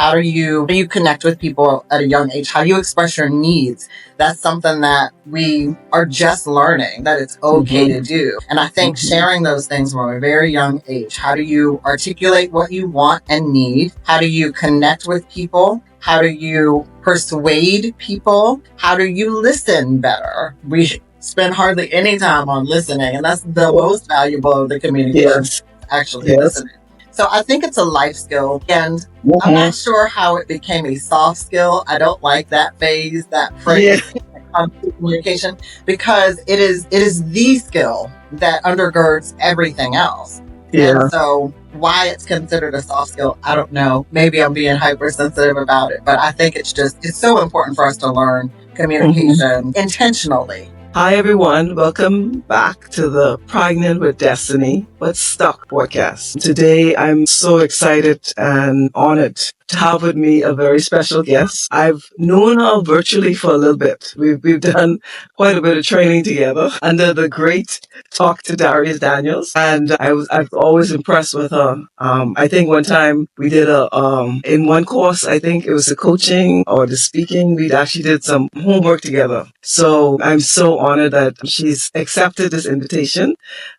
How do you connect with people at a young age? How do you express your needs? That's something that we are just learning that it's okay to do. And I think sharing those things from a very young age, how do you articulate what you want and need? How do you connect with people? How do you persuade people? How do you listen better? We spend hardly any time on listening, and that's the most valuable of the communication, actually listening. So I think it's a life skill, and I'm not sure how it became a soft skill. I don't like that phrase, that phrase that comes to communication, because it is the skill that undergirds everything else. And so why it's considered a soft skill, I don't know. Maybe I'm being hypersensitive about it, but I think it's so important for us to learn communication intentionally. Hi, everyone. Welcome back to the Pregnant with Destiny but Stuck podcast. Today, I'm so excited and honored to have with me a very special guest. I've known her virtually for a little bit. We've done quite a bit of training together under the great Talk to Darius Daniels, and I've always impressed with her. I think one time we did in one course, I think it was the coaching or the speaking, we actually did some homework together. So I'm so honored that she's accepted this invitation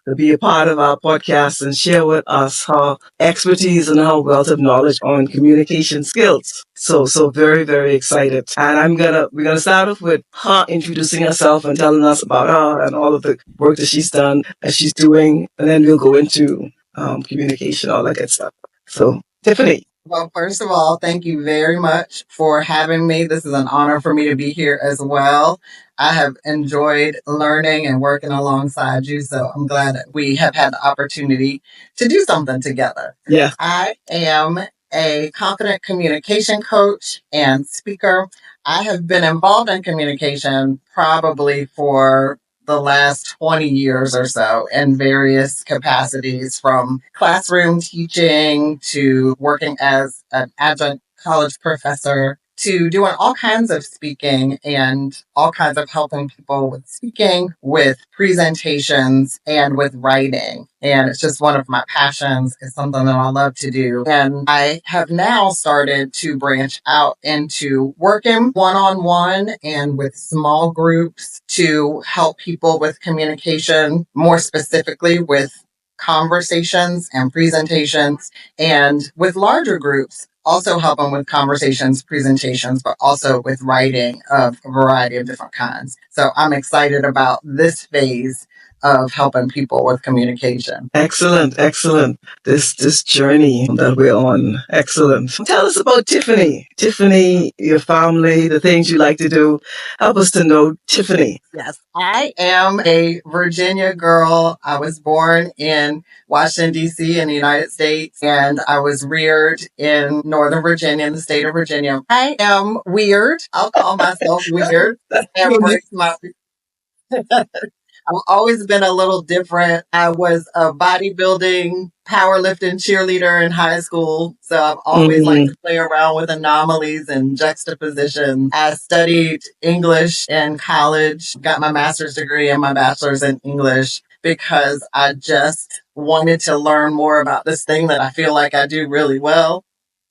to be a part of our podcast and share with us her expertise and her wealth of knowledge on communication skills. So very, very excited. And we're gonna start off with her introducing herself and telling us about her and all of the work that she's done and she's doing, and then we'll go into communication, all that good stuff. So, Tiffany. Well, first of all, thank you very much for having me. This is an honor for me to be here as well. I have enjoyed learning and working alongside you, so I'm glad that we have had the opportunity to do something together. Yeah. I am a confident communication coach and speaker. I have been involved in communication probably for the last 20 years or so in various capacities, from classroom teaching to working as an adjunct college professor to doing all kinds of speaking and all kinds of helping people with speaking, with presentations, and with writing. And it's just one of my passions. It's something that I love to do. And I have now started to branch out into working one-on-one and with small groups to help people with communication, more specifically with conversations and presentations, and with larger groups, also helping with conversations, presentations, but also with writing of a variety of different kinds. So I'm excited about this phase of helping people with communication. Excellent. This journey that we're on. Excellent. Tell us about Tiffany. Tiffany, your family, the things you like to do. Help us to know Tiffany. Yes, I am a Virginia girl. I was born in Washington, D.C. in the United States, and I was reared in Northern Virginia, in the state of Virginia. I am weird. I'll call myself weird. Embrace my I've always been a little different. I was a bodybuilding, powerlifting cheerleader in high school. So I've always liked to play around with anomalies and juxtaposition. I studied English in college, got my master's degree and my bachelor's in English because I just wanted to learn more about this thing that I feel like I do really well.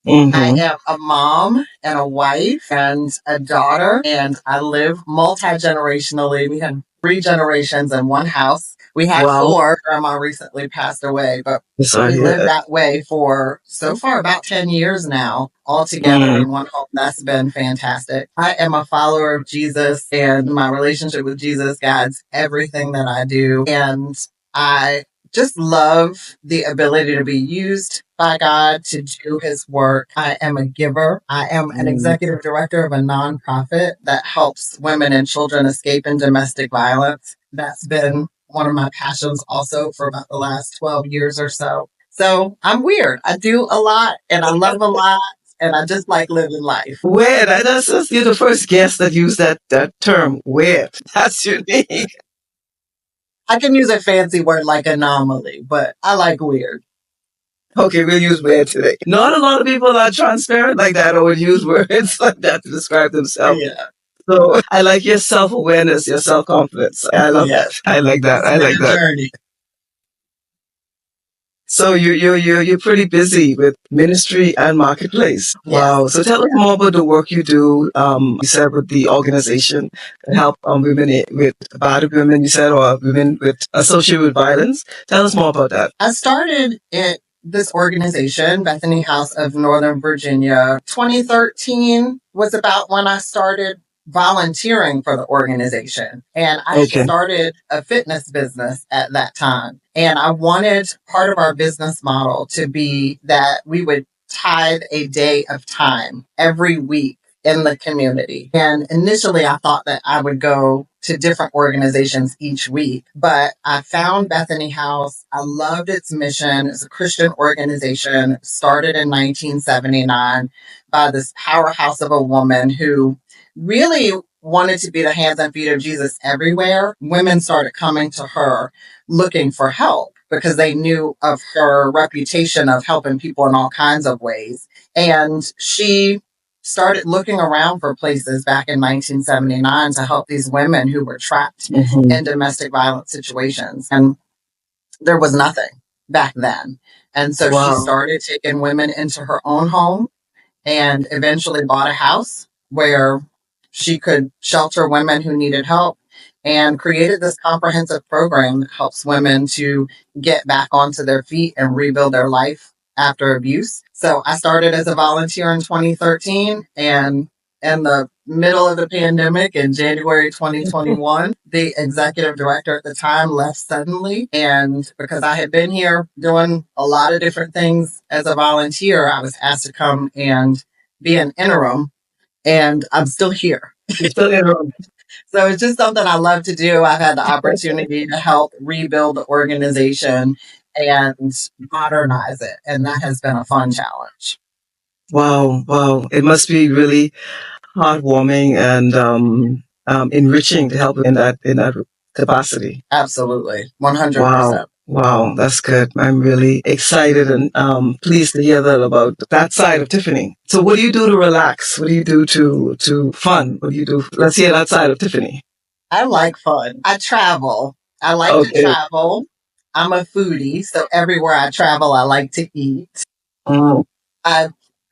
I am a mom and a wife and a daughter, and I live multi-generationally. We have 3 generations in one house. We had 4. Grandma recently passed away, but we lived that way for so far about 10 years now, all together in one home. That's been fantastic. I am a follower of Jesus, and my relationship with Jesus guides everything that I do. And I just love the ability to be used by God to do his work. I am a giver. I am an executive director of a nonprofit that helps women and children escape in domestic violence. That's been one of my passions also for about the last 12 years or so. So I'm weird. I do a lot and I love a lot. And I just like living life. Weird. You're the first guest that used that term, weird. That's unique. I can use a fancy word like anomaly, but I like weird. Okay, we'll use weird today. Not a lot of people are transparent like that or would use words like that to describe themselves. Yeah. So I like your self-awareness, your self-confidence. I love that. I like that. Journey. So you're pretty busy with ministry and marketplace. Yes. Wow. So tell us more about the work you do. You said with the organization that help women with battered women. You said or women with associated with violence. Tell us more about that. I started this organization, Bethany House of Northern Virginia. 2013 was about when I started volunteering for the organization. And I Okay. started a fitness business at that time. And I wanted part of our business model to be that we would tithe a day of time every week in the community. And initially, I thought that I would go to different organizations each week, but I found Bethany House. I loved its mission. It's a Christian organization started in 1979 by this powerhouse of a woman who really wanted to be the hands and feet of Jesus everywhere. Women started coming to her looking for help because they knew of her reputation of helping people in all kinds of ways. And she started looking around for places back in 1979 to help these women who were trapped in domestic violence situations. And there was nothing back then. And so she started taking women into her own home and eventually bought a house where she could shelter women who needed help and created this comprehensive program that helps women to get back onto their feet and rebuild their life after abuse. So I started as a volunteer in 2013, and in the middle of the pandemic in January 2021, the executive director at the time left suddenly. And because I had been here doing a lot of different things as a volunteer, I was asked to come and be an interim, and I'm still here. You're still interim. So it's just something I love to do. I've had the opportunity to help rebuild the organization and modernize it. And that has been a fun challenge. Wow, wow. It must be really heartwarming and enriching to help in that capacity. Absolutely. 100%. Wow. Wow, that's good. I'm really excited and pleased to hear that about that side of Tiffany. So what do you do to relax? What do you do to fun? What do you do? Let's hear that side of Tiffany. I like fun. I travel. I like to Okay. travel. I'm a foodie, so everywhere I travel, I like to eat. Mm, I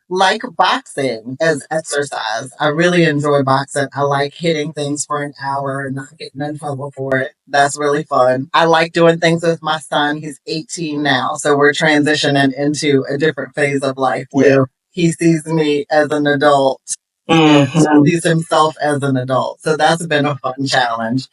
like boxing as exercise. I really enjoy boxing. I like hitting things for an hour and not getting in trouble for it. That's really fun. I like doing things with my son. He's 18 now, so we're transitioning into a different phase of life yeah. where he sees me as an adult and sees himself as an adult. So that's been a fun challenge.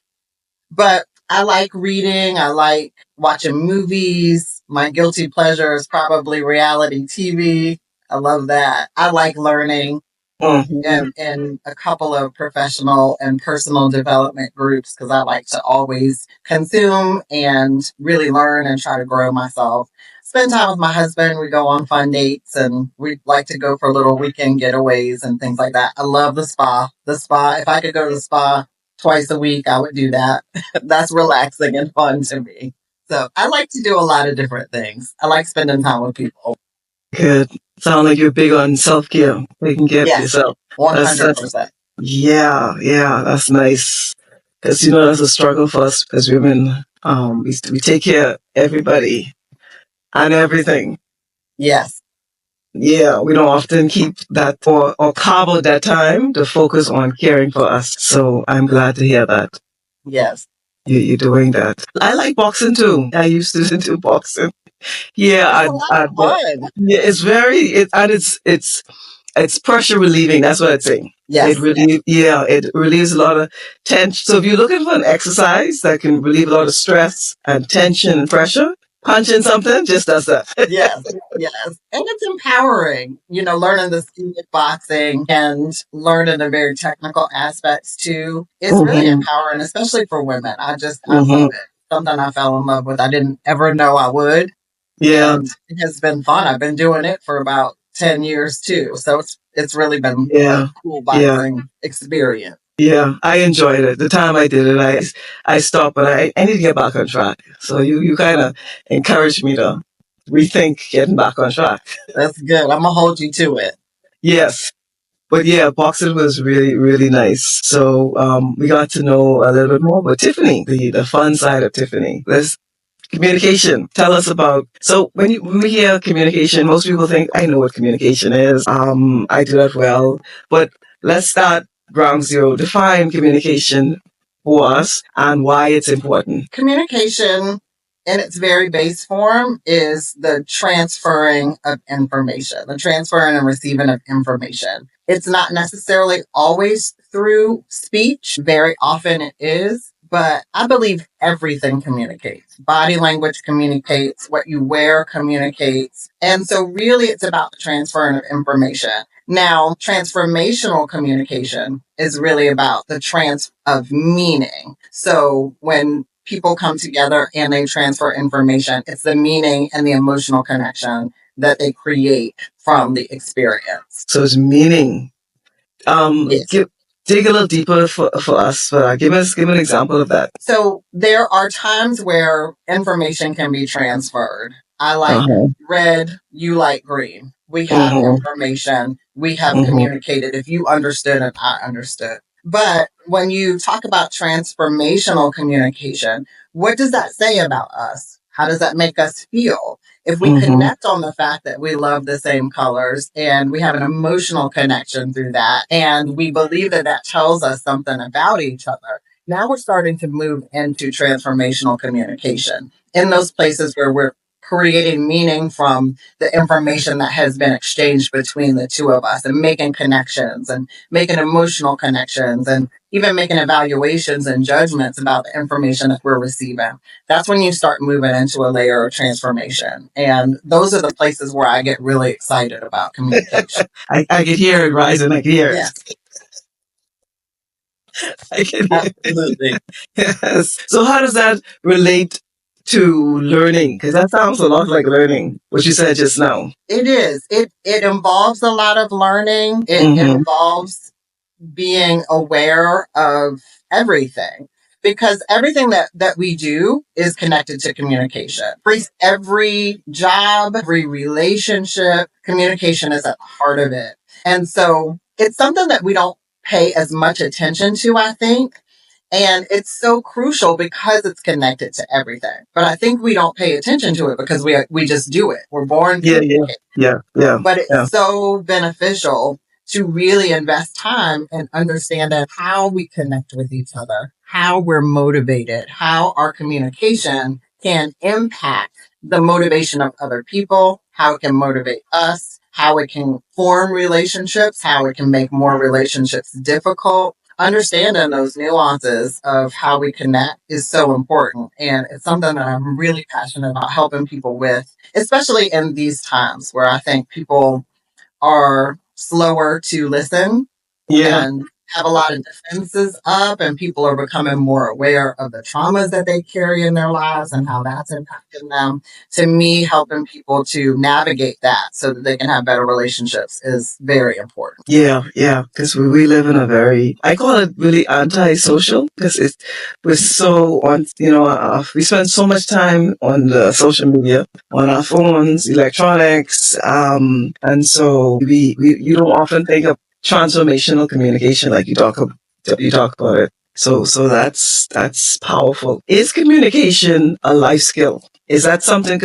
But I like reading. I like watching movies. My guilty pleasure is probably reality TV. I love that. I like learning in a couple of professional and personal development groups because I like to always consume and really learn and try to grow myself. Spend time with my husband. We go on fun dates and we like to go for little weekend getaways and things like that. I love the spa. The spa, if I could go to the spa twice a week, I would do that. That's relaxing and fun to me. So I like to do a lot of different things. I like spending time with people. Good. Sound like you're big on self-care, taking care of yourself. 100%. Yeah, that's nice. Because, that's a struggle for us as women. We take care of everybody and everything. Yes. Yeah, we don't often keep that or carve out that time to focus on caring for us. So I'm glad to hear that Yes. you're doing that. I like boxing too. I used to do boxing. Yeah, Fun. yeah, it's it's pressure relieving. That's what I'd say. Yes. It relieves a lot of tension. So if you're looking for an exercise that can relieve a lot of stress and tension and pressure, punching something just does that. Yes. Yes. And it's empowering, learning the skill of boxing and learning the very technical aspects too. It's really empowering, especially for women. I love it. Something I fell in love with. I didn't ever know I would. Yeah. And it has been fun. I've been doing it for about 10 years too. So it's really been a cool boxing experience. Yeah, I enjoyed it. The time I did it, I stopped, but I need to get back on track. So you kind of encouraged me to rethink getting back on track. That's good. I'm gonna hold you to it. Yes. But yeah, boxing was really, really nice. So we got to know a little bit more about Tiffany, the fun side of Tiffany. Communication. Tell us about. So when we hear communication, most people think, I know what communication is. I do that well. But let's start ground zero. Define communication for us and why it's important. Communication in its very base form is the transferring of information, the transferring and receiving of information. It's not necessarily always through speech. Very often it is. But I believe everything communicates. Body language communicates. What you wear communicates. And so really it's about the transferring of information. Now, transformational communication is really about the trans of meaning. So when people come together and they transfer information, it's the meaning and the emotional connection that they create from the experience. So it's meaning. Yes. Dig a little deeper for us. Give an example of that. So there are times where information can be transferred. I like red, you like green. We have information, we have communicated. If you understood and I understood. But when you talk about transformational communication, what does that say about us? How does that make us feel? If we connect on the fact that we love the same colors and we have an emotional connection through that, and we believe that that tells us something about each other, now we're starting to move into transformational communication in those places where we're creating meaning from the information that has been exchanged between the two of us and making connections and making emotional connections and even making evaluations and judgments about the information that we're receiving. That's when you start moving into a layer of transformation. And those are the places where I get really excited about communication. I can hear it rising. I can hear it. Yes. I can hear Absolutely. Yes. So how does that relate to learning? Because that sounds a lot like learning, what you said just now. It is. It involves a lot of learning. It involves being aware of everything, because everything that we do is connected to communication. Every job, every relationship, communication is at the heart of it. And so it's something that we don't pay as much attention to, I think. And it's so crucial because it's connected to everything. But I think we don't pay attention to it because we just do it. We're born to communicate. Yeah. But it's so beneficial to really invest time in understanding how we connect with each other, how we're motivated, how our communication can impact the motivation of other people, how it can motivate us, how it can form relationships, how it can make more relationships difficult. Understanding those nuances of how we connect is so important. And it's something that I'm really passionate about helping people with, especially in these times where I think people are slower to listen and have a lot of defenses up, and people are becoming more aware of the traumas that they carry in their lives and how that's impacting them. To me, helping people to navigate that so that they can have better relationships is very important. Yeah. Because we live in a very, I call it really anti-social, because we're so on, we spend so much time on the social media, on our phones, electronics, and so you don't often think of transformational communication like you talk about it. So that's powerful. Is communication a life skill? Is that something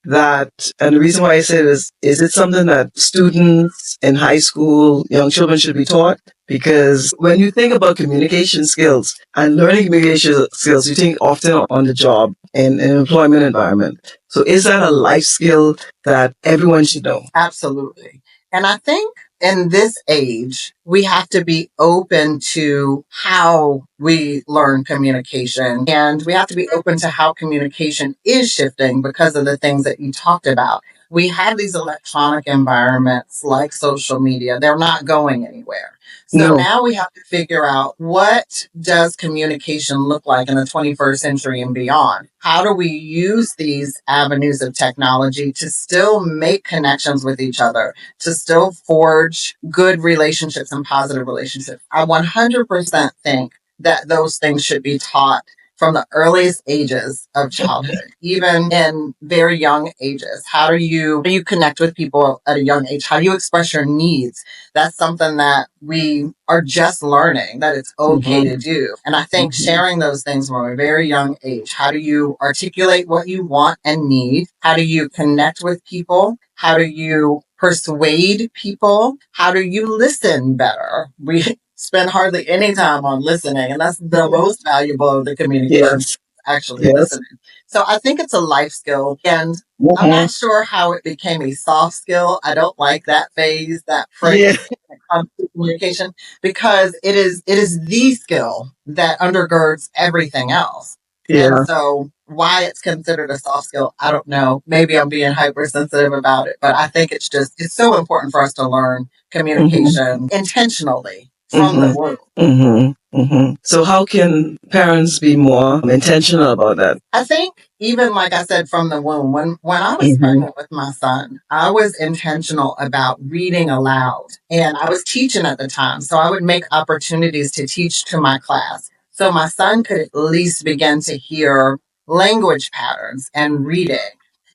that, and the reason why I say this, is it something that students in high school, young children should be taught? Because when you think about communication skills and learning communication skills, you think often on the job in an employment environment. So is that a life skill that everyone should know? Absolutely. And I think in this age, we have to be open to how we learn communication, and we have to be open to how communication is shifting because of the things that you talked about. We have these electronic environments like social media. They're not going anywhere. So now we have to figure out, what does communication look like in the 21st century and beyond? How do we use these avenues of technology to still make connections with each other, to still forge good relationships and positive relationships? I 100% think that those things should be taught from the earliest ages of childhood, even in very young ages. How do you connect with people at a young age? How do you express your needs? That's something that we are just learning that it's okay to do. And I think sharing those things from a very young age, how do you articulate what you want and need? How do you connect with people? How do you persuade people? How do you listen better? We spend hardly any time on listening, and that's the most valuable of the communication. Yes. Actually listening. So I think it's a life skill, and I'm not sure how it became a soft skill. I don't like that phase, that phrase when it comes to communication, because it is the skill that undergirds everything else. And so why it's considered a soft skill, I don't know. Maybe I'm being hypersensitive about it, but I think it's so important for us to learn communication intentionally from the womb. So how can parents be more intentional about that? I think even like I said from the womb, when I was pregnant with my son, I was intentional about reading aloud, and I was teaching at the time. So I would make opportunities to teach to my class. So my son could at least begin to hear language patterns and reading.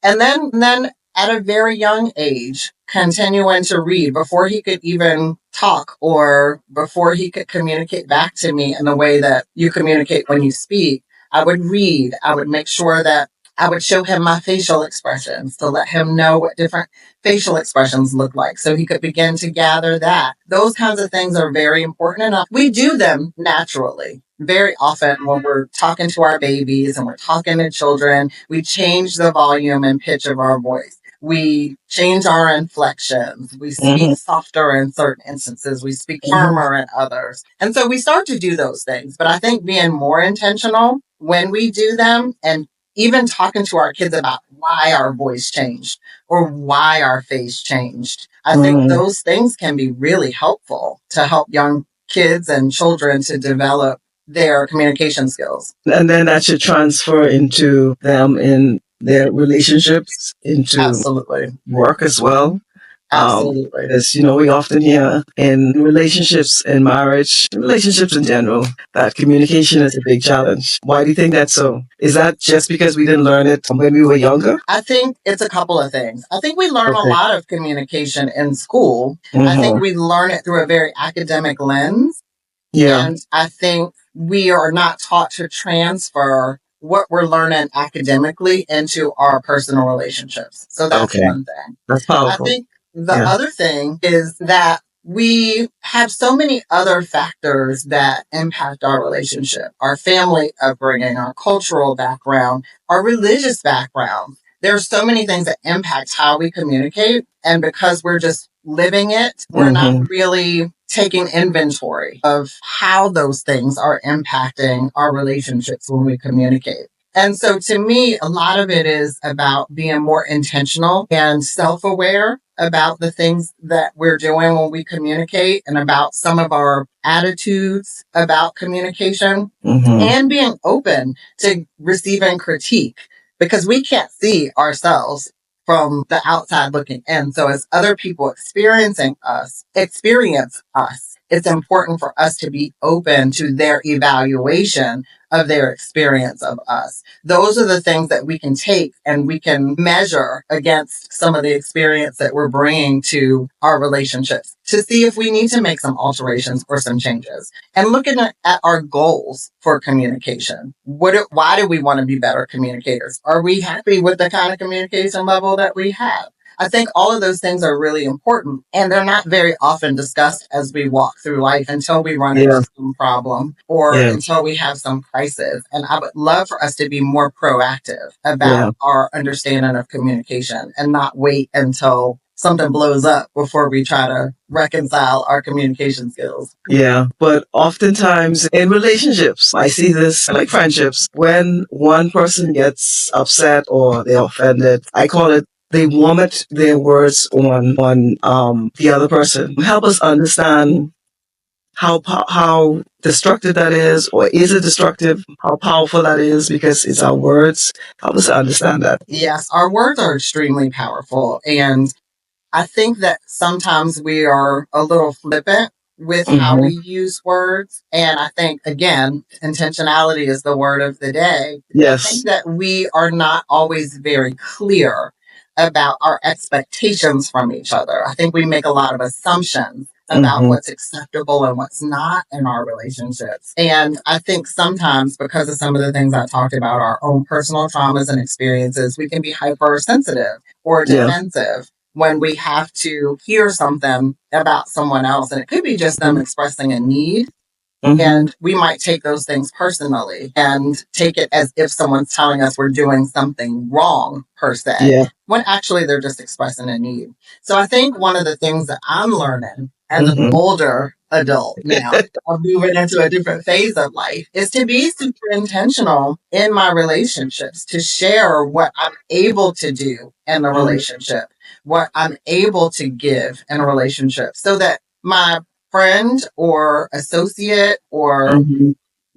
And then at a very young age, continuing to read before he could even talk or before he could communicate back to me in the way that you communicate when you speak. I would read. I would make sure that I would show him my facial expressions to let him know what different facial expressions look like so he could begin to gather that. Those kinds of things are very important enough. We do them naturally. Very often when we're talking to our babies and we're talking to children, we change the volume and pitch of our voice. We change our inflections. We speak softer in certain instances. We speak firmer in others. And so we start to do those things. But I think being more intentional when we do them, and even talking to our kids about why our voice changed or why our face changed, I think those things can be really helpful to help young kids and children to develop their communication skills. And then that should transfer into them in their relationships, into Absolutely. work as well. Absolutely. As you know, we often hear in relationships, in marriage, relationships in general, that communication is a big challenge. Why do you think that's so? Is that just because we didn't learn it when we were younger? I think it's a couple of things. I think we learn a lot of communication in school. I think we learn it through a very academic lens. And I think we are not taught to transfer what we're learning academically into our personal relationships. So that's one thing. That's powerful. I think the other thing is that we have so many other factors that impact our relationship, our family upbringing, our cultural background, our religious background. There are so many things that impact how we communicate. And because we're just living it, we're not really taking inventory of how those things are impacting our relationships when we communicate. And so to me, a lot of it is about being more intentional and self-aware about the things that we're doing when we communicate and about some of our attitudes about communication and being open to receiving critique because we can't see ourselves from the outside looking in. So as other people experience us, it's important for us to be open to their evaluation of their experience of us. Those are the things that we can take and we can measure against some of the experience that we're bringing to our relationships to see if we need to make some alterations or some changes. And looking at our goals for communication. Why do we want to be better communicators? Are we happy with the kind of communication level that we have? I think all of those things are really important, and they're not very often discussed as we walk through life until we run into some problem or until we have some crisis. And I would love for us to be more proactive about our understanding of communication and not wait until something blows up before we try to reconcile our communication skills. Yeah, but oftentimes in relationships, I see this like friendships, when one person gets upset or they're offended, I call it they vomit their words on the other person. Help us understand how destructive that is, or is it destructive? How powerful that is, because it's our words. Help us understand that. Yes, our words are extremely powerful, and I think that sometimes we are a little flippant with how we use words. And I think, again, intentionality is the word of the day. I think that we are not always very clear about our expectations from each other. I think we make a lot of assumptions about what's acceptable and what's not in our relationships. And I think sometimes, because of some of the things I talked about, our own personal traumas and experiences, we can be hypersensitive or defensive when we have to hear something about someone else. And it could be just them expressing a need. And we might take those things personally and take it as if someone's telling us we're doing something wrong, per se, when actually they're just expressing a need. So I think one of the things that I'm learning as an older adult now, I'm moving into a different phase of life, is to be super intentional in my relationships, to share what I'm able to do in the relationship, what I'm able to give in a relationship, so that my friend or associate or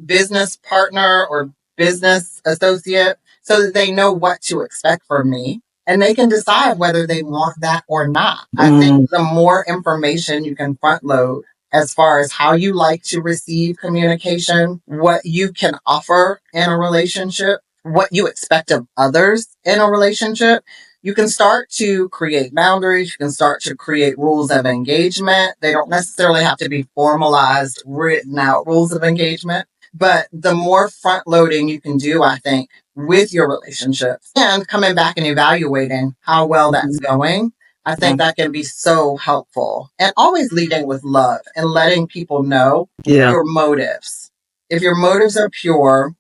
business partner or business associate, so that they know what to expect from me and they can decide whether they want that or not. I think the more information you can front load as far as how you like to receive communication, what you can offer in a relationship, what you expect of others in a relationship, you can start to create boundaries. You can start to create rules of engagement. They don't necessarily have to be formalized, written out rules of engagement. But the more front loading you can do, I think, with your relationships and coming back and evaluating how well that's going, I think that can be so helpful. And always leading with love and letting people know your motives. If your motives are pure,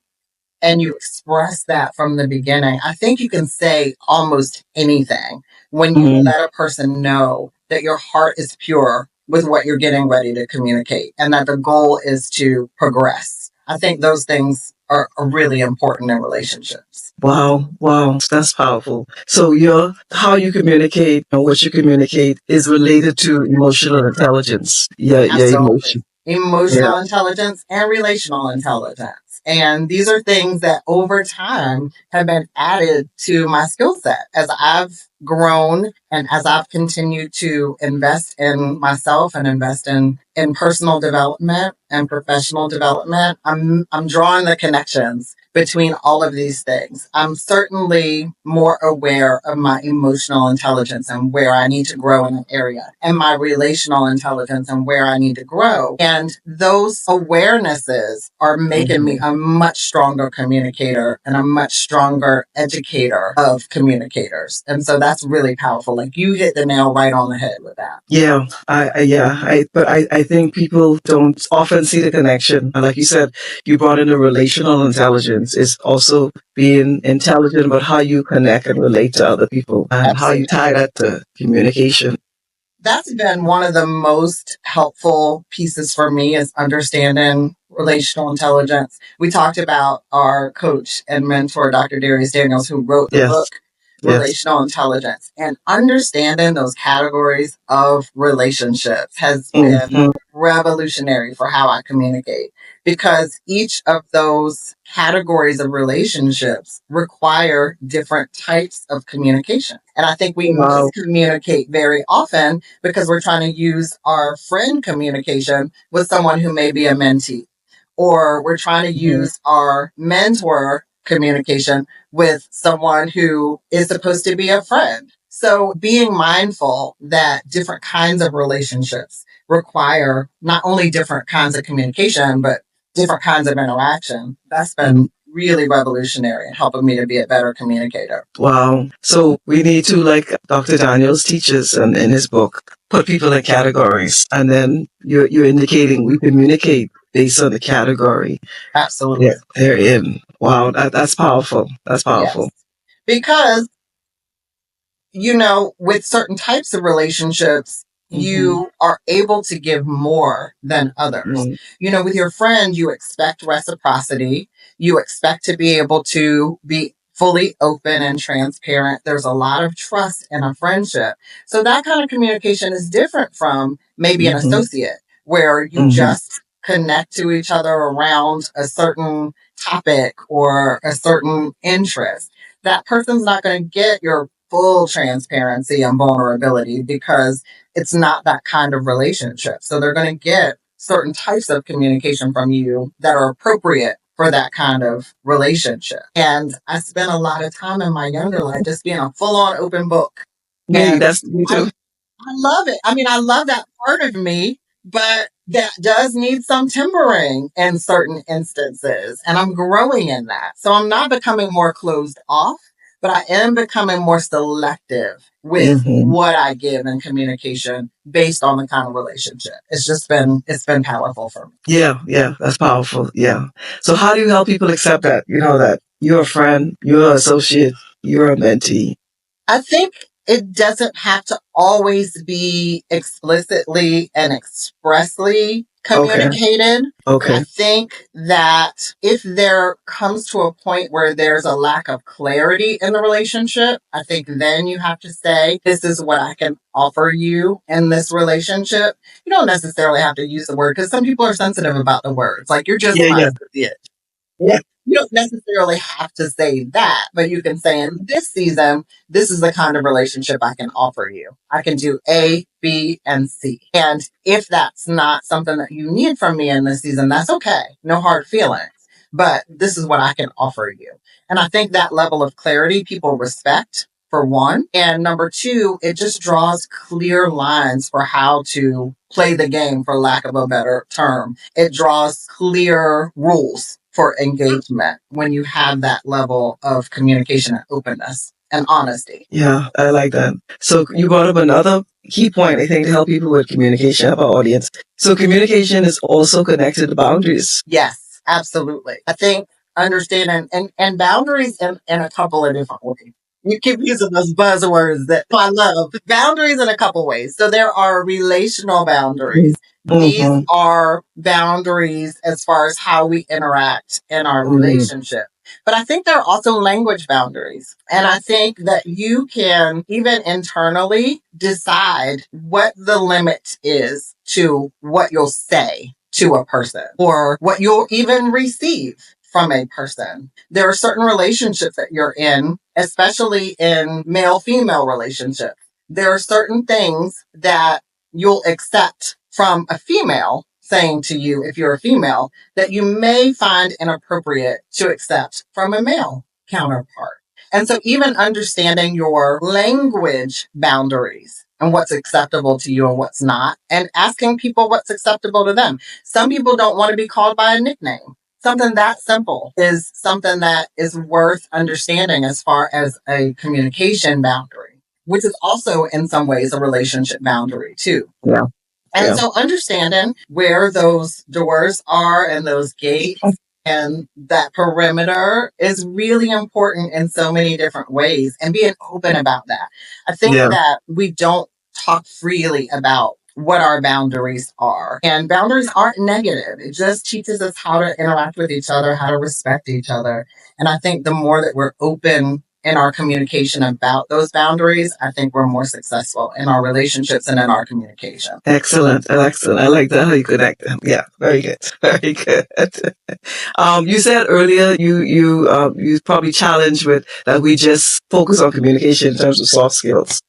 and you express that from the beginning, I think you can say almost anything when you let a person know that your heart is pure with what you're getting ready to communicate and that the goal is to progress. I think those things are really important in relationships. Wow, that's powerful. So how you communicate and what you communicate is related to emotional intelligence. Your emotion. Emotional intelligence and relational intelligence. And these are things that over time have been added to my skill set as I've grown and as I've continued to invest in myself and invest in personal development and professional development. I'm drawing the connections between all of these things. I'm certainly more aware of my emotional intelligence and where I need to grow in an area, and my relational intelligence and where I need to grow. And those awarenesses are making me a much stronger communicator and a much stronger educator of communicators. And so that's really powerful. Like, you hit the nail right on the head with that. Yeah, but I think people don't often see the connection. And like you said, you brought in the relational intelligence. It's also being intelligent about how you connect and relate to other people and Absolutely. How you tie that to communication. That's been one of the most helpful pieces for me, is understanding relational intelligence. We talked about our coach and mentor, Dr. Darius Daniels, who wrote the book, Relational Intelligence, and understanding those categories of relationships has been revolutionary for how I communicate, because each of those categories of relationships require different types of communication. And I think we miscommunicate very often because we're trying to use our friend communication with someone who may be a mentee, or we're trying to use our mentor communication with someone who is supposed to be a friend. So being mindful that different kinds of relationships require not only different kinds of communication, but different kinds of interaction, that's been really revolutionary in helping me to be a better communicator. Wow. So we need to, like Dr. Daniels teaches in his book, put people in categories. And then you're indicating we communicate based on the category. Absolutely. They're in. Wow, that's powerful. That's powerful. Yes. Because, with certain types of relationships, you are able to give more than others. With your friend, you expect reciprocity. You expect to be able to be fully open and transparent. There's a lot of trust in a friendship. So that kind of communication is different from maybe an associate, where you just connect to each other around a certain topic or a certain interest. That person's not going to get your full transparency and vulnerability because it's not that kind of relationship. So they're going to get certain types of communication from you that are appropriate for that kind of relationship. And I spent a lot of time in my younger life just being a full on open book. Me, that's me too. I love it. I mean, I love that part of me, but that does need some timbering in certain instances. And I'm growing in that. So I'm not becoming more closed off, but I am becoming more selective with what I give in communication based on the kind of relationship. It's been powerful for me. Yeah, yeah, that's powerful. Yeah. So how do you help people accept that, that you're a friend, you're an associate, you're a mentee? I think it doesn't have to always be explicitly and expressly communicated. Okay. I think that if there comes to a point where there's a lack of clarity in the relationship, I think then you have to say, this is what I can offer you in this relationship. You don't necessarily have to use the word because some people are sensitive about the words. Like you're just my associate. Yeah. You don't necessarily have to say that, but you can say in this season, this is the kind of relationship I can offer you. I can do A, B, and C. And if that's not something that you need from me in this season, that's okay. No hard feelings. But this is what I can offer you. And I think that level of clarity people respect, for one. And number two, it just draws clear lines for how to play the game, for lack of a better term. It draws clear rules for engagement when you have that level of communication and openness and honesty. Yeah, I like that. So you brought up another key point, I think, to help people with communication of our audience. So communication is also connected to boundaries. Yes, absolutely. I think understanding and boundaries in a couple of different ways. You keep using those buzzwords that I love. Boundaries in a couple ways. So there are relational boundaries. These are boundaries as far as how we interact in our relationship. But I think there are also language boundaries. And I think that you can even internally decide what the limit is to what you'll say to a person or what you'll even receive from a person. There are certain relationships that you're in, especially in male-female relationships. There are certain things that you'll accept from a female saying to you, if you're a female, that you may find inappropriate to accept from a male counterpart. And so even understanding your language boundaries and what's acceptable to you and what's not, and asking people what's acceptable to them. Some people don't want to be called by a nickname. Something that simple is something that is worth understanding as far as a communication boundary, which is also in some ways a relationship boundary too. Yeah. And so understanding where those doors are and those gates and that perimeter is really important in so many different ways, and being open about that. I think that we don't talk freely about what our boundaries are. And boundaries aren't negative. It just teaches us how to interact with each other, how to respect each other. And I think the more that we're open in our communication about those boundaries, I think we're more successful in our relationships and in our communication. Excellent. Excellent. I like that how you connect them. Yeah, very good. Very good. You said earlier you probably challenged with that we just focus on communication in terms of soft skills.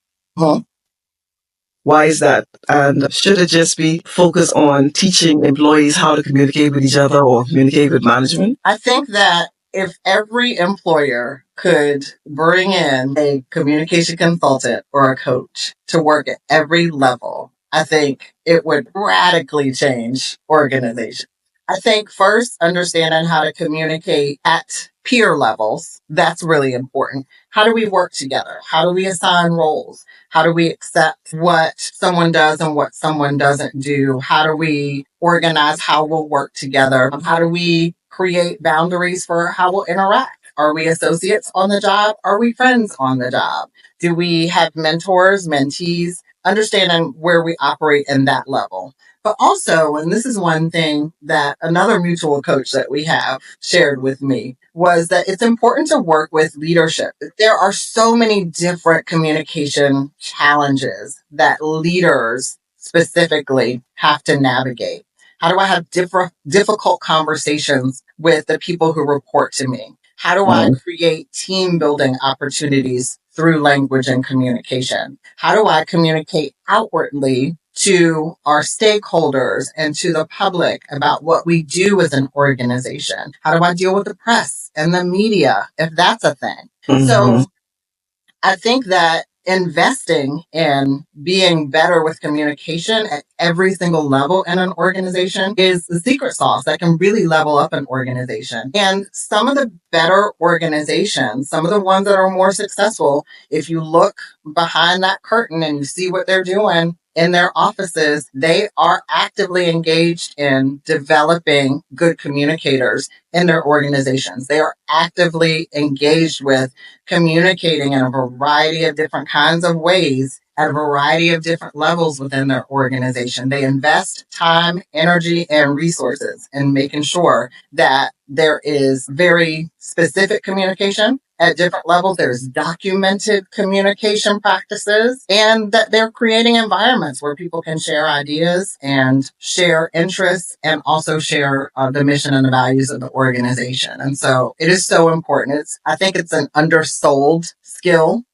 Why is that? And should it just be focused on teaching employees how to communicate with each other or communicate with management? I think that if every employer could bring in a communication consultant or a coach to work at every level, I think it would radically change organizations. I think first, understanding how to communicate at peer levels, that's really important. How do we work together? How do we assign roles? How do we accept what someone does and what someone doesn't do? How do we organize how we'll work together? How do we create boundaries for how we'll interact? Are we associates on the job? Are we friends on the job? Do we have mentors, mentees? Understanding where we operate in that level. But also, and this is one thing that another mutual coach that we have shared with me, was that it's important to work with leadership. There are so many different communication challenges that leaders specifically have to navigate. How do I have difficult conversations with the people who report to me? How do I create team building opportunities through language and communication? How do I communicate outwardly to our stakeholders and to the public about what we do as an organization? How do I deal with the press and the media, if that's a thing? So I think that investing in being better with communication at every single level in an organization is the secret sauce that can really level up an organization. And some of the better organizations, some of the ones that are more successful, if you look behind that curtain and you see what they're doing in their offices, they are actively engaged in developing good communicators in their organizations. They are actively engaged with communicating in a variety of different kinds of ways at a variety of different levels within their organization. They invest time, energy, and resources in making sure that there is very specific communication at different levels. There's documented communication practices, and that they're creating environments where people can share ideas and share interests and also share the mission and the values of the organization. And so it is so important. I think it's an undersold skill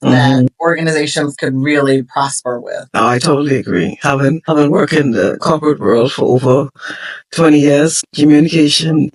that organizations could really prosper with. Oh, I totally agree. Having worked in the corporate world for over 20 years, communication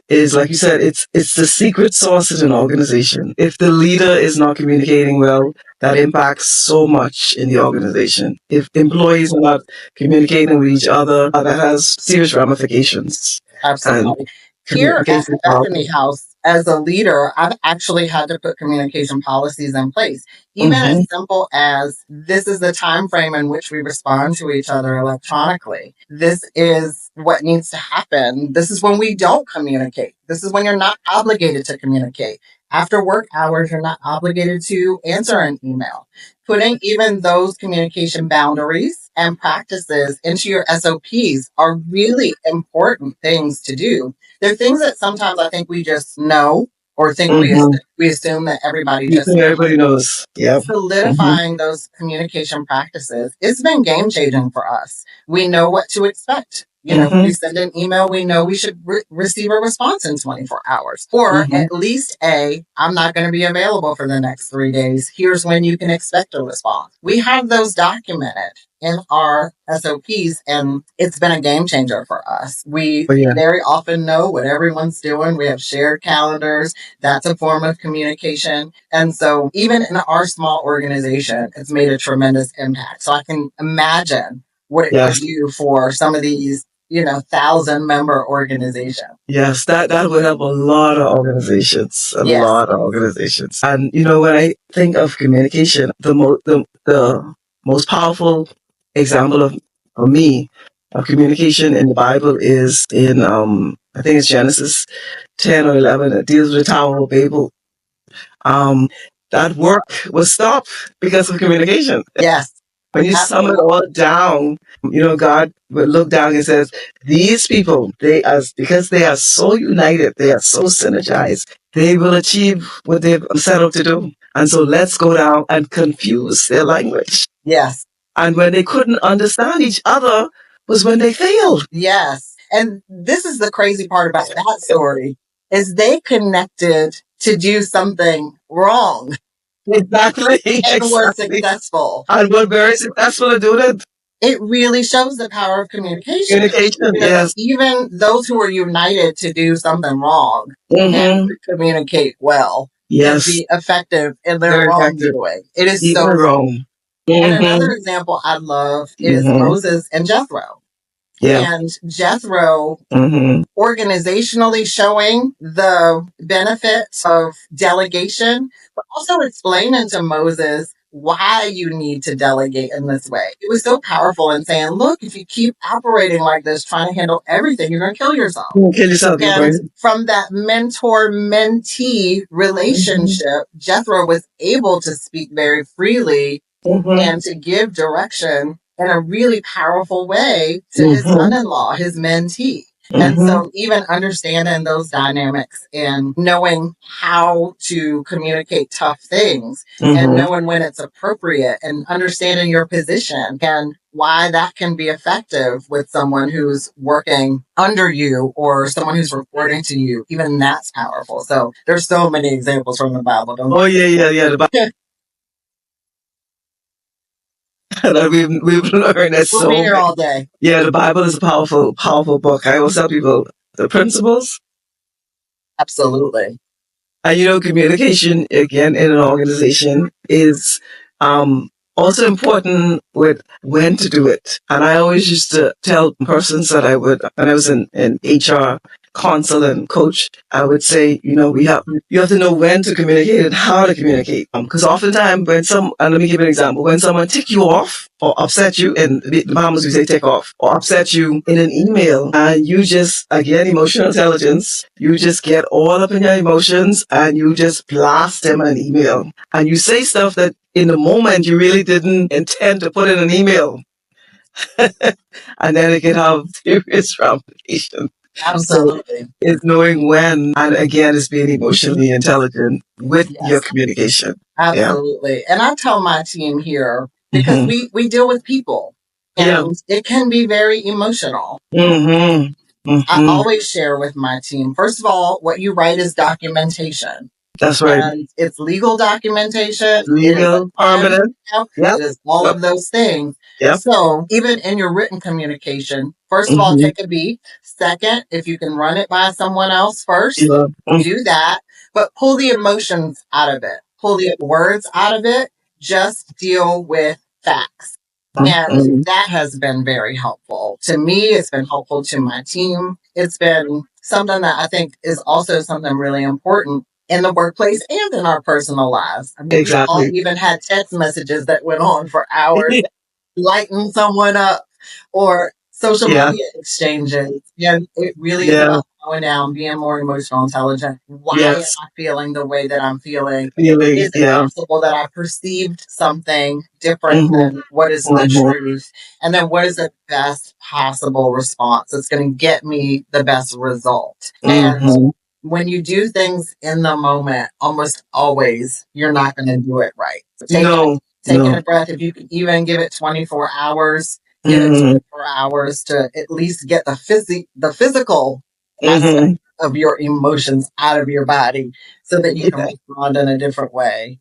is, like you said, it's the secret sauce in an organization. If the leader is not communicating well, that impacts so much in the organization. If employees are not communicating with each other, that has serious ramifications. Absolutely. Here at Bethany House, as a leader, I've actually had to put communication policies in place. Even as simple as this is the time frame in which we respond to each other electronically. This is what needs to happen. This is when we don't communicate. This is when you're not obligated to communicate. After work hours, you're not obligated to answer an email. Putting even those communication boundaries and practices into your SOPs are really important things to do. They're things that sometimes I think we just know or think we assume that everybody just knows. Everybody knows. Yep. Solidifying those communication practices, it's been game changing for us. We know what to expect. You know, if we send an email, we know we should receive a response in 24 hours. Or at least I'm not going to be available for the next 3 days. Here's when you can expect a response. We have those documented in our SOPs, and it's been a game changer for us. We very often know what everyone's doing. We have shared calendars. That's a form of communication. And so even in our small organization, it's made a tremendous impact. So I can imagine what it could do for some of these 1,000-member organizations. Yes, that would help a lot of organizations. A lot of organizations. And when I think of communication, the most powerful example for me of communication in the Bible is in I think it's Genesis 10 or 11. It deals with the Tower of Babel. That work was stopped because of communication. Yes. When you sum it all down, God would look down and says, these people, because they are so united, they are so synergized, they will achieve what they've set out to do. And so let's go down and confuse their language. Yes. And when they couldn't understand each other was when they failed. Yes. And this is the crazy part about that story, is they connected to do something wrong. Exactly. And were successful. And were very successful at doing it. It really shows the power of communication. Communication, yes. Even those who are united to do something wrong can communicate well. Yes. And be effective in their wrongdoing. It is so wrong. And another example I love is Moses and Jethro. Yeah. And Jethro organizationally showing the benefits of delegation, but also explaining to Moses why you need to delegate in this way. It was so powerful in saying, look, if you keep operating like this, trying to handle everything, you're going to kill yourself. Kill yourself. And from that mentor-mentee relationship, Jethro was able to speak very freely and to give direction in a really powerful way to his son-in-law, his mentee. And so even understanding those dynamics and knowing how to communicate tough things and knowing when it's appropriate and understanding your position can why that can be effective with someone who's working under you or someone who's reporting to you. Even that's powerful. So there's so many examples from the Bible. Oh yeah. The Bible that we've learned is We'll be so here all day. yeah. The Bible is a powerful book. I always tell people the principles. Absolutely. And communication again in an organization is also important with when to do it. And I always used to tell persons that when I was in HR counsel and coach, I would say, you have to know when to communicate and how to communicate. Because oftentimes and let me give you an example, when someone tick you off or upset you, and the Bahamas we say tick off, or upset you in an email, and you just, again, emotional intelligence, you just get all up in your emotions and you just blast them an email. And you say stuff that in the moment you really didn't intend to put in an email. And then it can have serious ramifications. Absolutely. So it's knowing when, and again, it's being emotionally intelligent with your communication. Absolutely. Yeah. And I tell my team here, because we deal with people and it can be very emotional. I always share with my team, first of all, what you write is documentation. That's right. And it's legal documentation. Legal, permanent. It is all of those things. So even in your written communication, first of all, take a beat. Second, if you can run it by someone else first, do that. But pull the emotions out of it. Pull the words out of it. Just deal with facts. And that has been very helpful to me. It's been helpful to my team. It's been something that I think is also something really important in the workplace and in our personal lives. I mean, exactly. We all even had text messages that went on for hours, lighting someone up, or social media exchanges. And it really is about going down, being more emotional intelligent. Why am I feeling the way that I'm feeling? Is it possible that I perceived something different than what is the truth? And then what is the best possible response that's going to get me the best result? And when you do things in the moment, almost always you're not going to do it right. So taking a breath, if you can even give it 24 hours, give it 24 hours to at least get the physical aspect of your emotions out of your body so that you can respond in a different way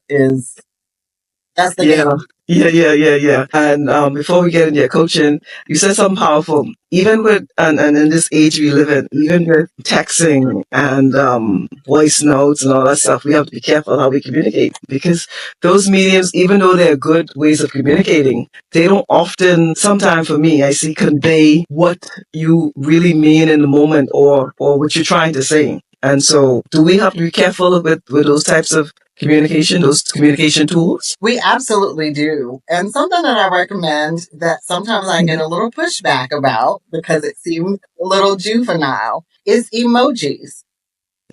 that's the game. Yeah. And before we get into your coaching, you said something powerful. Even with, and in this age we live in, even with texting and voice notes and all that stuff, we have to be careful how we communicate, because those mediums, even though they're good ways of communicating, they don't often, sometimes for me, I see, convey what you really mean in the moment or what you're trying to say. And so do we have to be careful with those types of communication, those communication tools? We absolutely do. And something that I recommend that sometimes I get a little pushback about because it seems a little juvenile is emojis.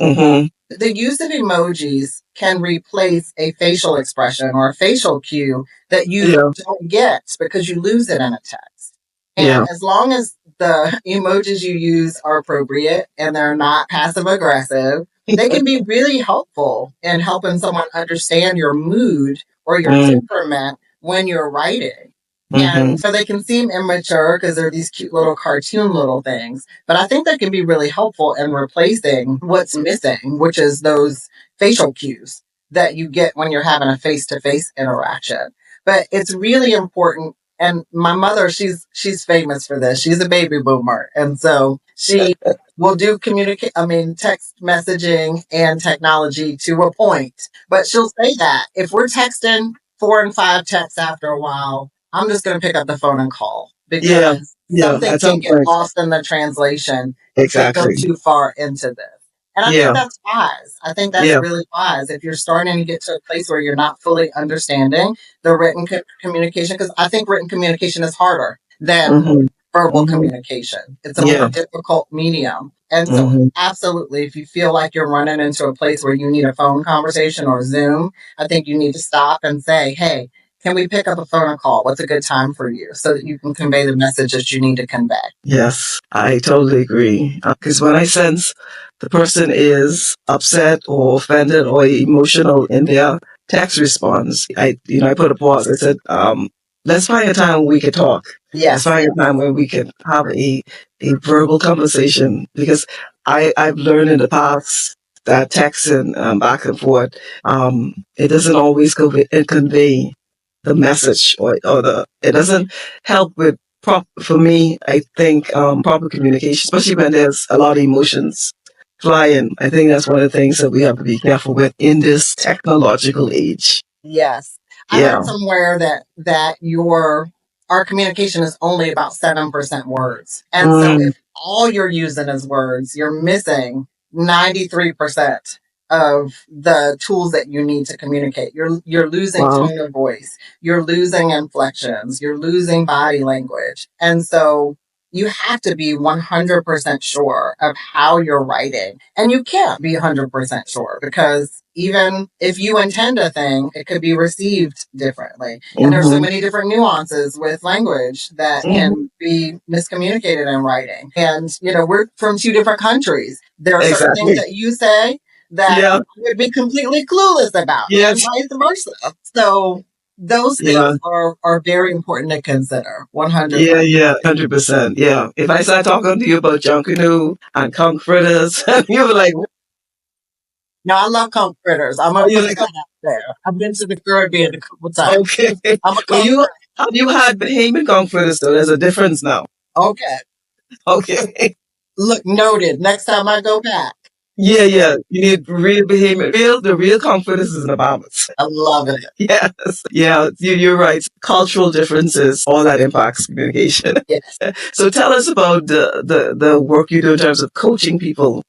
The use of emojis can replace a facial expression or a facial cue that you don't get because you lose it in a text. And as long as the emojis you use are appropriate and they're not passive aggressive, they can be really helpful in helping someone understand your mood or your temperament when you're writing. And so they can seem immature because they're these cute little cartoon little things. But I think that can be really helpful in replacing what's missing, which is those facial cues that you get when you're having a face-to-face interaction. But it's really important. And my mother, she's famous for this. She's a baby boomer. And so she will do text messaging and technology to a point. But she'll say that if we're texting 4 and 5 texts after a while, I'm just going to pick up the phone and call because something can get lost in the translation if they go too far into this. And I think that's wise. I think that's really wise. If you're starting to get to a place where you're not fully understanding the written communication, because I think written communication is harder than verbal communication. It's a more difficult medium. And so absolutely, if you feel like you're running into a place where you need a phone conversation or Zoom, I think you need to stop and say, hey, can we pick up a phone and call? What's a good time for you so that you can convey the message that you need to convey? Yes, I totally agree. Because when I sense the person is upset or offended or emotional in their text response, I put a pause. I said, let's find a time when we could talk. Let's Yes. find a time when we can have a verbal conversation, because I've learned in the past that texting back and forth, it doesn't always convey the message, or it doesn't help with for me, I think, proper communication, especially when there's a lot of emotions flying. I think that's one of the things that we have to be careful with in this technological age. Yes. I Yeah. read somewhere that our communication is only about 7% words. And so if all you're using is words, you're missing 93% of the tools that you need to communicate. You're losing Wow. tone of voice, you're losing inflections, you're losing body language. And so you have to be 100% sure of how you're writing. And you can't be 100% sure, because even if you intend a thing, it could be received differently. And there's so many different nuances with language that can be miscommunicated in writing. And, we're from two different countries. There are certain things that you say that I would be completely clueless about, and vice versa. So those things are very important to consider. 100%. Yeah, 100%. Yeah. If I start talking to you about Junkanoo and conch fritters, you're like, no, I love conch fritters. I'm gonna put that out there. I've been to the Caribbean a couple times. Okay. I'm a well, you had Bahamian conch fritters, so there's a difference now. Okay. Okay. Look, noted. Next time I go back. Yeah. You need real Bahamian, the real conch fritters is in the Bahamas. I love it. Yes. Yeah, you're right. Cultural differences, all that impacts communication. Yes. So tell us about the work you do in terms of coaching people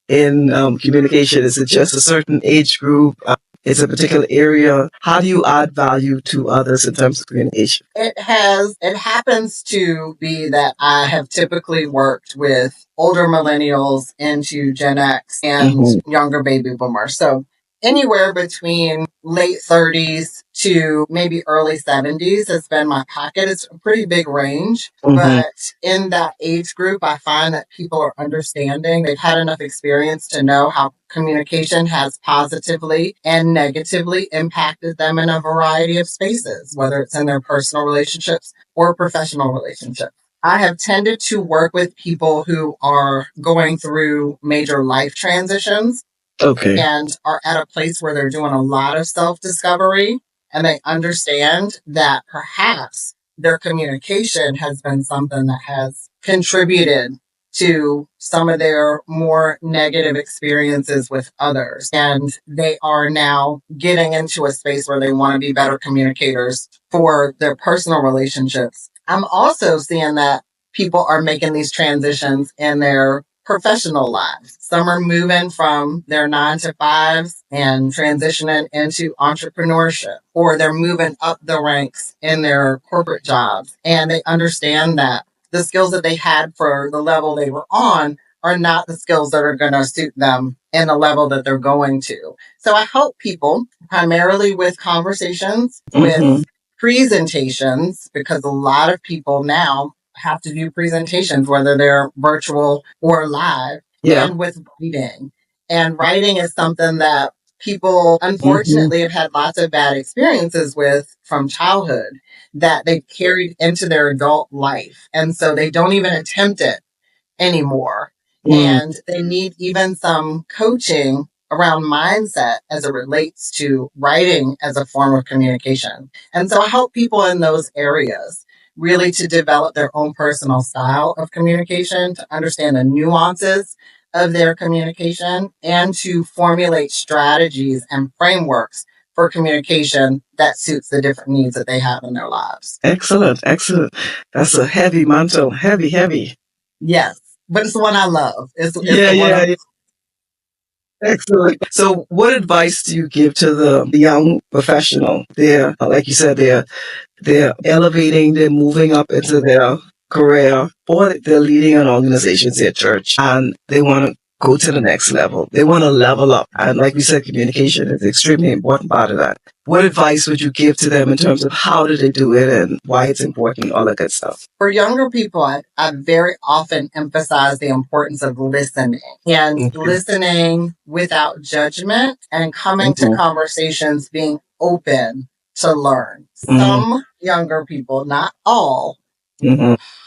in communication. Is it just a certain age group? Is it a particular area? How do you add value to others in terms of communication? It happens to be that I have typically worked with older millennials into Gen X and younger baby boomers. So anywhere between late 30s to maybe early 70s has been my pocket. It's a pretty big range, but in that age group, I find that people are understanding. They've had enough experience to know how communication has positively and negatively impacted them in a variety of spaces, whether it's in their personal relationships or professional relationships. I have tended to work with people who are going through major life transitions. Okay. And are at a place where they're doing a lot of self-discovery, and they understand that perhaps their communication has been something that has contributed to some of their more negative experiences with others. And they are now getting into a space where they want to be better communicators for their personal relationships. I'm also seeing that people are making these transitions in their professional lives. Some are moving from their 9 to 5s and transitioning into entrepreneurship, or they're moving up the ranks in their corporate jobs. And they understand that the skills that they had for the level they were on are not the skills that are going to suit them in the level that they're going to. So I help people primarily with conversations, with presentations, because a lot of people now have to do presentations, whether they're virtual or live, and with writing. And writing is something that people, unfortunately, have had lots of bad experiences with from childhood that they've carried into their adult life. And so they don't even attempt it anymore. And they need even some coaching around mindset as it relates to writing as a form of communication. And so I help people in those areas really to develop their own personal style of communication, to understand the nuances of their communication, and to formulate strategies and frameworks for communication that suits the different needs that they have in their lives. Excellent. That's a heavy mantle. Heavy. Yes, but it's the one I love. It's the one Excellent. So what advice do you give to the young professional? They're, like you said, they're elevating, they're moving up into their career, or they're leading an organization, their church, and they want to go to the next level. They want to level up. And like we said, communication is an extremely important part of that. What advice would you give to them in terms of how do they do it and why it's important, all that good stuff? For younger people, I very often emphasize the importance of listening, and listening without judgment, and coming to conversations being open to learn. Some younger people, not all,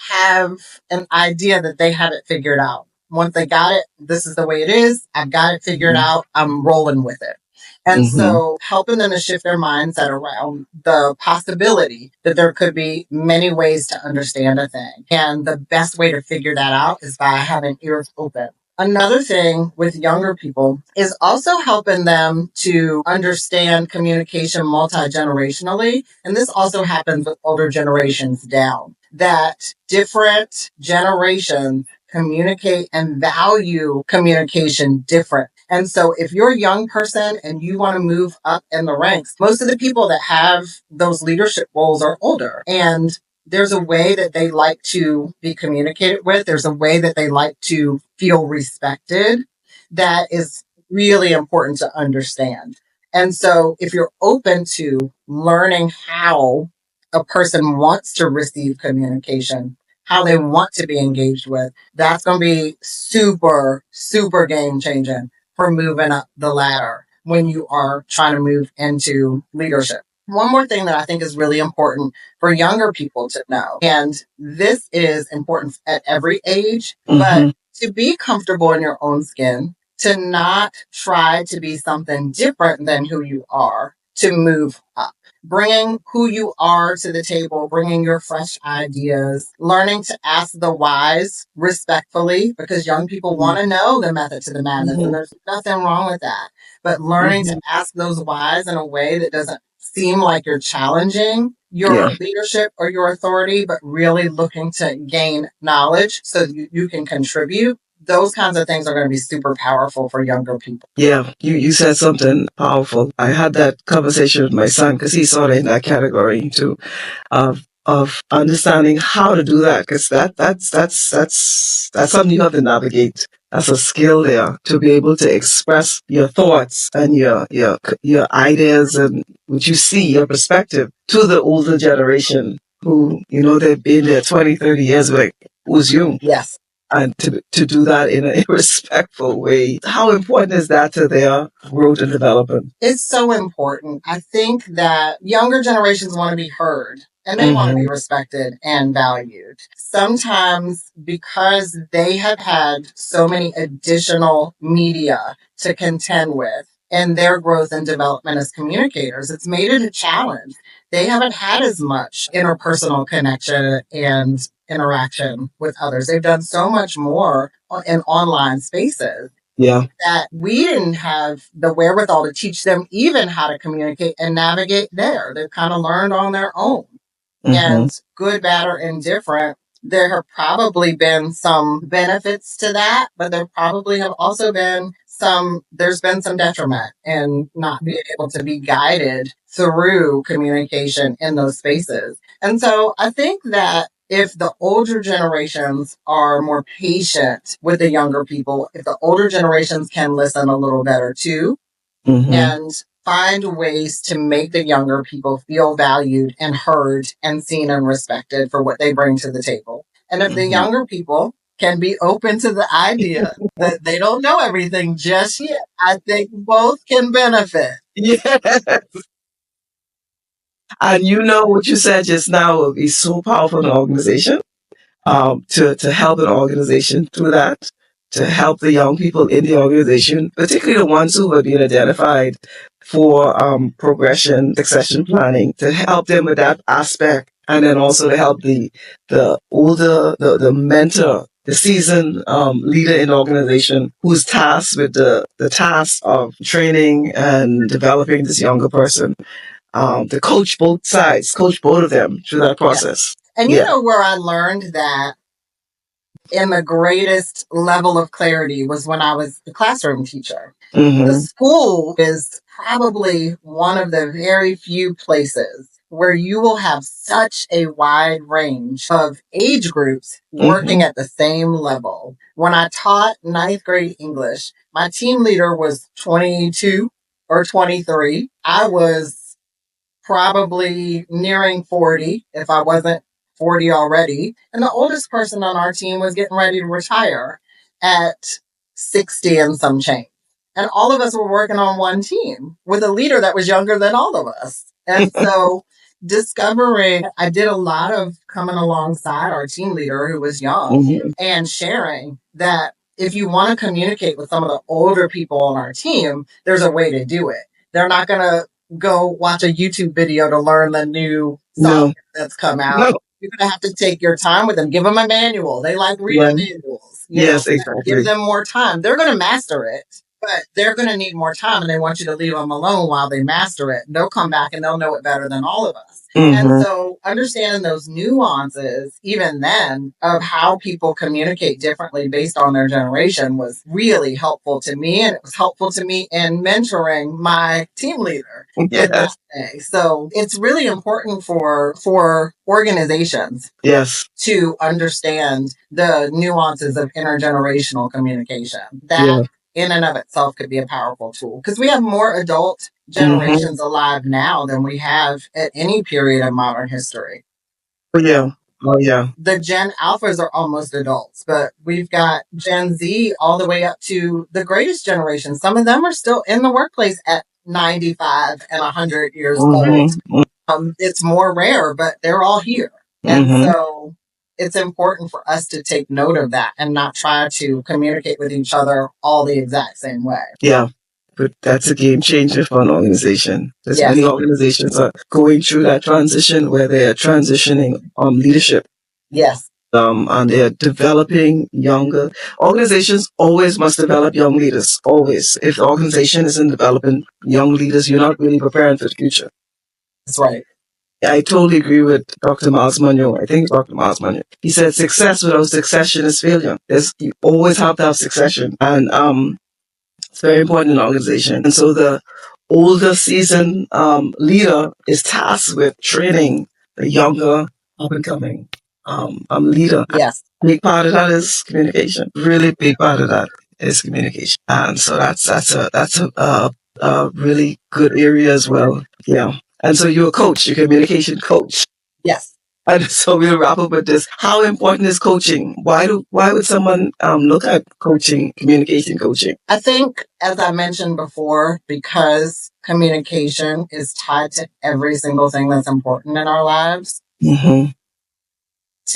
have an idea that they have it figured out. Once they got it, this is the way it is. I've got it figured out. I'm rolling with it. And so helping them to shift their mindset around the possibility that there could be many ways to understand a thing. And the best way to figure that out is by having ears open. Another thing with younger people is also helping them to understand communication multi-generationally. And this also happens with older generations down, that different generations communicate and value communication different. And so if you're a young person and you want to move up in the ranks, most of the people that have those leadership roles are older. And there's a way that they like to be communicated with. There's a way that they like to feel respected that is really important to understand. And so if you're open to learning how a person wants to receive communication, how they want to be engaged with, that's going to be super, super game changing for moving up the ladder when you are trying to move into leadership. One more thing that I think is really important for younger people to know, and this is important at every age, but to be comfortable in your own skin, to not try to be something different than who you are, to move up. Bringing who you are to the table, bringing your fresh ideas, learning to ask the whys respectfully, because young people want to know the method to the madness, and there's nothing wrong with that. But learning to ask those whys in a way that doesn't seem like you're challenging your leadership or your authority, but really looking to gain knowledge so you can contribute. Those kinds of things are going to be super powerful for younger people. Yeah, you said something powerful. I had that conversation with my son because he's sort of in that category too, of understanding how to do that, because that's something you have to navigate. That's a skill there, to be able to express your thoughts and your ideas and what you see, your perspective, to the older generation who, they've been there 20, 30 years, like, who's you? Yes. And to do that in a respectful way. How important is that to their growth and development? It's so important. I think that younger generations want to be heard and they want to be respected and valued. Sometimes because they have had so many additional media to contend with in their growth and development as communicators, it's made it a challenge. They haven't had as much interpersonal connection and interaction with others. They've done so much more in online spaces. Yeah. That we didn't have the wherewithal to teach them even how to communicate and navigate there. They've kind of learned on their own. And good, bad, or indifferent, there have probably been some benefits to that, but there probably have also been there's been some detriment in not being able to be guided through communication in those spaces. And so I think that if the older generations are more patient with the younger people, if the older generations can listen a little better too, and find ways to make the younger people feel valued and heard and seen and respected for what they bring to the table. And if the younger people can be open to the idea that they don't know everything just yet, I think both can benefit. Yes. And what you said just now will be so powerful in an organization, to help an organization through that, to help the young people in the organization, particularly the ones who are being identified for progression, succession planning, to help them with that aspect, and then also to help the older, the mentor, the seasoned leader in the organization who's tasked with the task of training and developing this younger person. To coach both sides, coach both of them through that process. And you know where I learned that in the greatest level of clarity was when I was the classroom teacher. The school is probably one of the very few places where you will have such a wide range of age groups working at the same level. When I taught ninth grade English, my team leader was 22 or 23. I was probably nearing 40 if I wasn't 40 already. And the oldest person on our team was getting ready to retire at 60 and some change. And all of us were working on one team with a leader that was younger than all of us. And so discovering, I did a lot of coming alongside our team leader who was young and sharing that if you want to communicate with some of the older people on our team, there's a way to do it. They're not going to go watch a YouTube video to learn the new song that's come out. No. You're going to have to take your time with them. Give them a manual. They like reading manuals. Yes, exactly. Give them more time. They're going to master it, but they're going to need more time, and they want you to leave them alone while they master it. They'll come back and they'll know it better than all of us. And so understanding those nuances, even then, of how people communicate differently based on their generation was really helpful to me. And it was helpful to me in mentoring my team leader in that day. So it's really important for organizations to understand the nuances of intergenerational communication. That in and of itself could be a powerful tool because we have more adult generations alive now than we have at any period in modern history. Yeah. Oh, yeah. The Gen Alphas are almost adults, but we've got Gen Z all the way up to the greatest generation. Some of them are still in the workplace at 95 and 100 years old. It's more rare, but they're all here. And so it's important for us to take note of that and not try to communicate with each other all the exact same way. Yeah. But that's a game changer for an organization. There's many organizations are going through that transition where they are transitioning leadership. Yes. And they're developing younger organizations. Always must develop young leaders. Always. If the organization isn't developing young leaders, you're not really preparing for the future. That's right. I totally agree with Dr. Miles Monroe. I think it's Dr. Miles Monroe. He said success without succession is failure. You always have to have succession. And it's very important in an organization. And so the older seasoned leader is tasked with training the younger up and coming leader. Yes. Big part of that is communication. Really big part of that is communication. And so that's a really good area as well. Yeah. And so you're a coach, you're a communication coach. Yes. And so we'll wrap up with this. How important is coaching? Why would someone look at coaching, communication coaching? I think, as I mentioned before, because communication is tied to every single thing that's important in our lives. To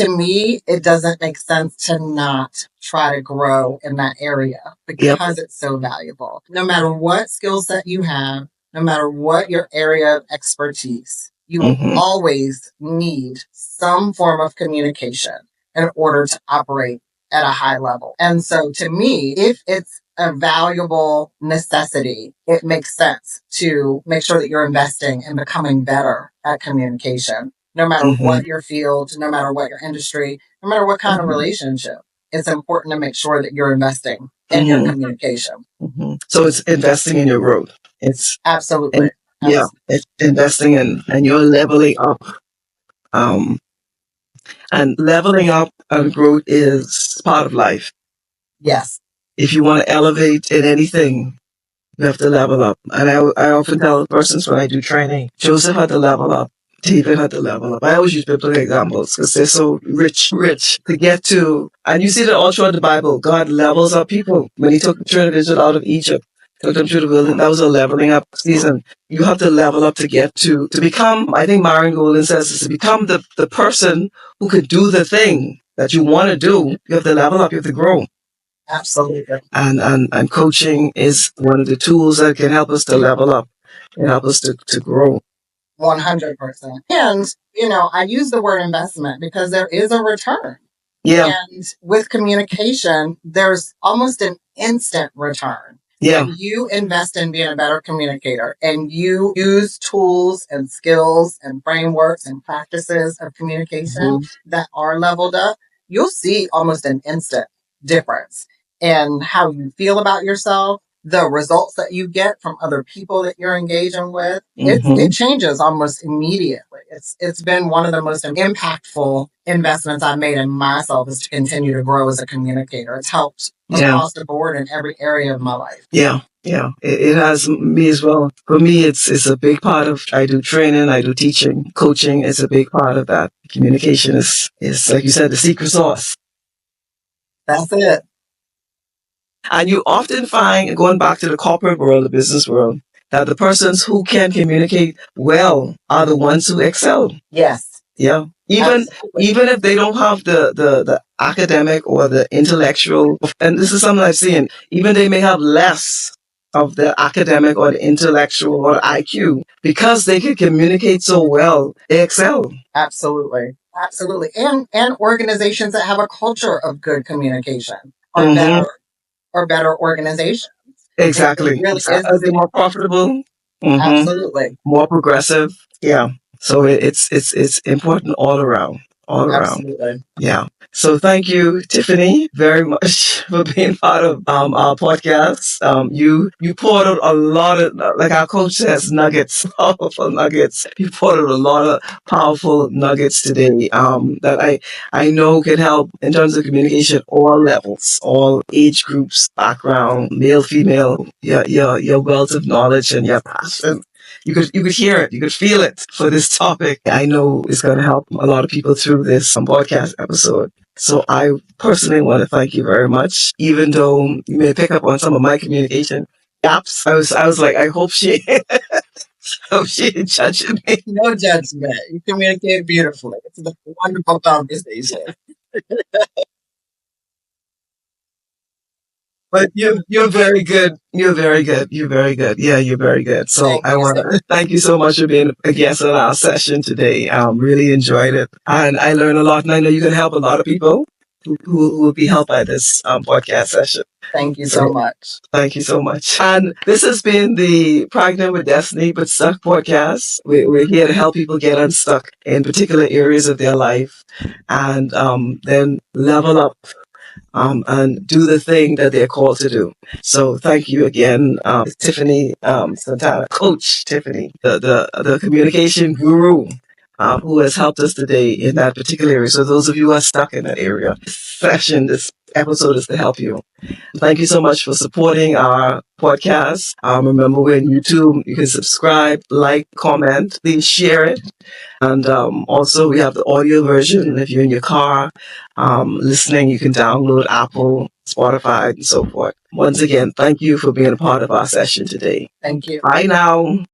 me, it doesn't make sense to not try to grow in that area because it's so valuable. No matter what skill set you have, no matter what your area of expertise, you will always need some form of communication in order to operate at a high level. And so to me, if it's a valuable necessity, it makes sense to make sure that you're investing in becoming better at communication. No matter what your field, no matter what your industry, no matter what kind of relationship, it's important to make sure that you're investing in your communication. So it's investing in your growth. It's absolutely. It's investing and you're leveling up. And leveling up and growth is part of life. Yes. If you want to elevate in anything, you have to level up. And I often tell persons when I do training, Joseph had to level up. David had to level up. I always use biblical examples because they're so rich to get to. And you see that all throughout the Bible, God levels up people. When he took the children of Israel out of Egypt, took them through the wilderness, that was a leveling up season. You have to level up to get to become, I think Myron Golden says, is to become the person who could do the thing that you want to do. You have to level up, you have to grow. Absolutely. And coaching is one of the tools that can help us to level up and help us to grow. 100%. And, I use the word investment because there is a return. Yeah. And with communication, there's almost an instant return. Yeah. When you invest in being a better communicator and you use tools and skills and frameworks and practices of communication that are leveled up, you'll see almost an instant difference in how you feel about yourself, the results that you get from other people that you're engaging with. It changes almost immediately. It's been one of the most impactful investments I've made in myself is to continue to grow as a communicator. It's helped across the board in every area of my life. Yeah. Yeah, it has me as well. For me, it's a big part of, I do training, I do teaching, coaching is a big part of that. Communication is like you said, the secret sauce. That's it. And you often find, going back to the corporate world, the business world, that the persons who can communicate well are the ones who excel. Yes. Yeah. Even if they don't have the academic or the intellectual, and this is something I've seen, even they may have less of the academic or the intellectual or IQ, because they can communicate so well, they excel. Absolutely. Absolutely. And organizations that have a culture of good communication are better organizations. Exactly. It really Are they more profitable? Absolutely. More progressive. Yeah. So it's important all around. All around. Absolutely. Yeah. So thank you, Tiffany, very much for being part of our podcast. You poured out a lot of, like our coach says, nuggets, powerful nuggets. You poured out a lot of powerful nuggets today that I know can help in terms of communication, all levels, all age groups, background, male, female. Your wealth of knowledge and your passion. You could hear it, you could feel it for this topic. I know it's going to help a lot of people through this podcast episode. So I personally want to thank you very much. Even though you may pick up on some of my communication gaps, I was like, I hope she hope she didn't judge me. No judgment. You communicate beautifully. It's a wonderful conversation. But you're very good. You're very good. You're very good. Yeah, you're very good. So I want to thank you so much for being a guest on our session today. Really enjoyed it, and I learned a lot. And I know you can help a lot of people who will be helped by this podcast session. Thank you so much. Thank you so much. And this has been the Pregnant with Destiny but Stuck podcast. We're here to help people get unstuck in particular areas of their life, and then level up and do the thing that they're called to do. So thank you again, Tiffany Santana, Coach Tiffany, the communication guru. Who has helped us today in that particular area. So those of you who are stuck in that area, this episode is to help you. Thank you so much for supporting our podcast. Remember, we're on YouTube. You can subscribe, like, comment, please share it. And also, we have the audio version. If you're in your car listening, you can download Apple, Spotify, and so forth. Once again, thank you for being a part of our session today. Thank you. Bye now.